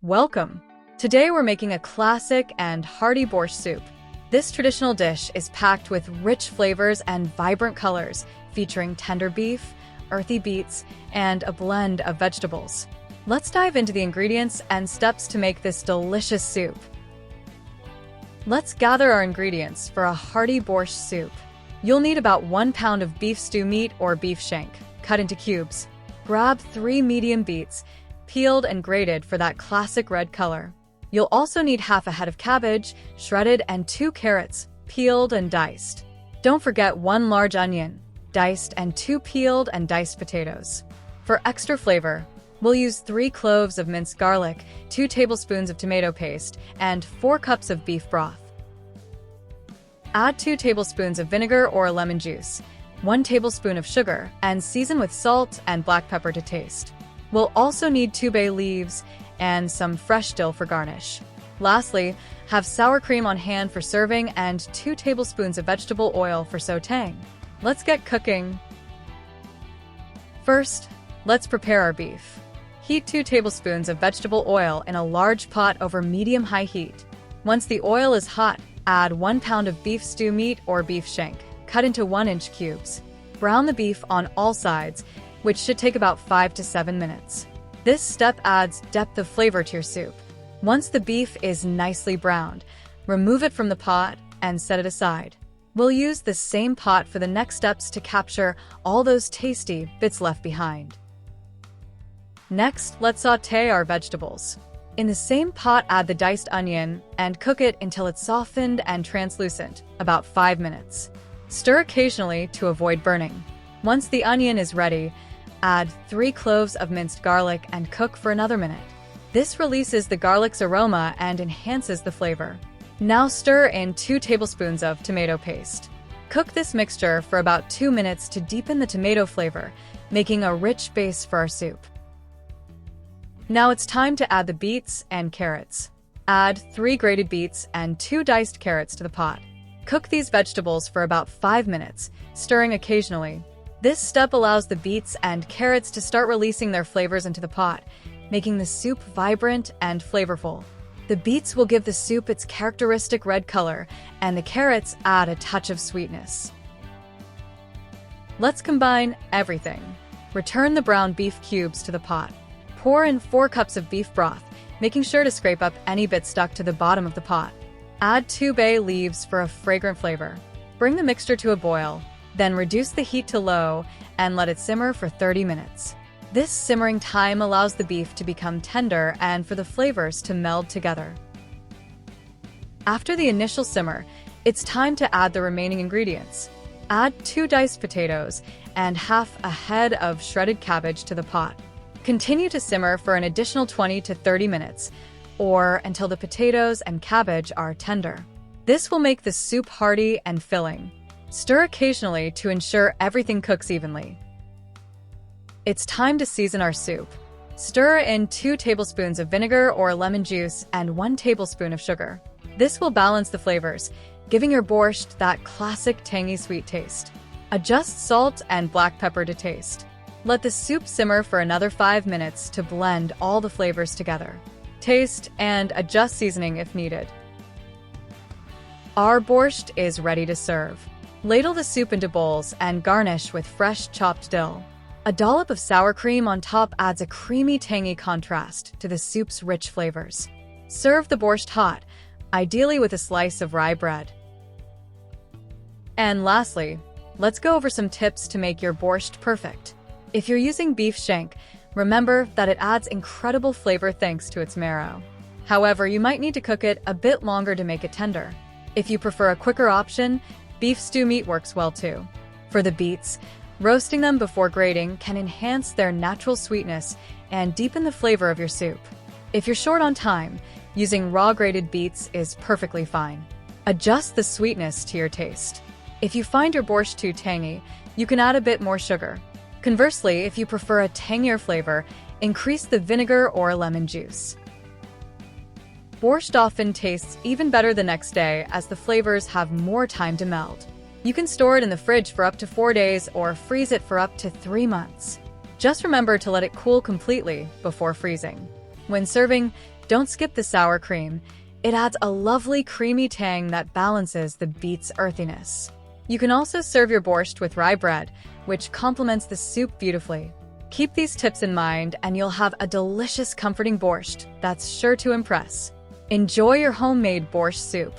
Welcome! Today we're making a classic and hearty borscht soup. This traditional dish is packed with rich flavors and vibrant colors, featuring tender beef, earthy beets, and a blend of vegetables. Let's dive into the ingredients and steps to make this delicious soup. Let's gather our ingredients for a hearty borscht soup. You'll need about 1 pound of beef stew meat or beef shank, cut into cubes. Grab 3 medium beets, peeled and grated for that classic red color. You'll also need half a head of cabbage, shredded, and 2 carrots, peeled and diced. Don't forget 1 large onion, diced, and 2 peeled and diced potatoes. For extra flavor, we'll use 3 cloves of minced garlic, 2 tablespoons of tomato paste, and 4 cups of beef broth. Add 2 tablespoons of vinegar or lemon juice, 1 tablespoon of sugar, and season with salt and black pepper to taste. We'll also need 2 bay leaves and some fresh dill for garnish. Lastly, have sour cream on hand for serving and 2 tablespoons of vegetable oil for sautéing. Let's get cooking. First, let's prepare our beef. Heat 2 tablespoons of vegetable oil in a large pot over medium-high heat. Once the oil is hot, add 1 pound of beef stew meat or beef shank, cut into 1-inch cubes. Brown the beef on all sides, which should take about 5 to 7 minutes. This step adds depth of flavor to your soup. Once the beef is nicely browned, remove it from the pot and set it aside. We'll use the same pot for the next steps to capture all those tasty bits left behind. Next, let's sauté our vegetables. In the same pot, add the diced onion and cook it until it's softened and translucent, about 5 minutes. Stir occasionally to avoid burning. Once the onion is ready, add 3 cloves of minced garlic and cook for another minute. This releases the garlic's aroma and enhances the flavor. Now stir in 2 tablespoons of tomato paste. Cook this mixture for about 2 minutes to deepen the tomato flavor, making a rich base for our soup. Now it's time to add the beets and carrots. Add 3 grated beets and 2 diced carrots to the pot. Cook these vegetables for about 5 minutes, stirring occasionally. This step allows the beets and carrots to start releasing their flavors into the pot, making the soup vibrant and flavorful. The beets will give the soup its characteristic red color, and the carrots add a touch of sweetness. Let's combine everything. Return the browned beef cubes to the pot. Pour in 4 cups of beef broth, making sure to scrape up any bits stuck to the bottom of the pot. Add 2 bay leaves for a fragrant flavor. Bring the mixture to a boil, then reduce the heat to low and let it simmer for 30 minutes. This simmering time allows the beef to become tender and for the flavors to meld together. After the initial simmer, it's time to add the remaining ingredients. Add 2 diced potatoes and half a head of shredded cabbage to the pot. Continue to simmer for an additional 20 to 30 minutes, or until the potatoes and cabbage are tender. This will make the soup hearty and filling. Stir occasionally to ensure everything cooks evenly. It's time to season our soup. Stir in 2 tablespoons of vinegar or lemon juice and 1 tablespoon of sugar. This will balance the flavors, giving your borscht that classic tangy sweet taste. Adjust salt and black pepper to taste. Let the soup simmer for another 5 minutes to blend all the flavors together. Taste and adjust seasoning if needed. Our borscht is ready to serve. Ladle the soup into bowls and garnish with fresh chopped dill. A dollop of sour cream on top adds a creamy, tangy contrast to the soup's rich flavors. Serve the borscht hot, ideally with a slice of rye bread. And lastly, let's go over some tips to make your borscht perfect. If you're using beef shank, remember that it adds incredible flavor thanks to its marrow. However, you might need to cook it a bit longer to make it tender. If you prefer a quicker option, beef stew meat works well too. For the beets, roasting them before grating can enhance their natural sweetness and deepen the flavor of your soup. If you're short on time, using raw grated beets is perfectly fine. Adjust the sweetness to your taste. If you find your borscht too tangy, you can add a bit more sugar. Conversely, if you prefer a tangier flavor, increase the vinegar or lemon juice. Borscht often tastes even better the next day as the flavors have more time to meld. You can store it in the fridge for up to 4 days or freeze it for up to 3 months. Just remember to let it cool completely before freezing. When serving, Don't skip the sour cream. It adds a lovely creamy tang that balances the beet's earthiness. You can also serve your borscht with rye bread, which complements the soup beautifully. Keep these tips in mind and you'll have a delicious, comforting borscht that's sure to impress. Enjoy your homemade borscht soup.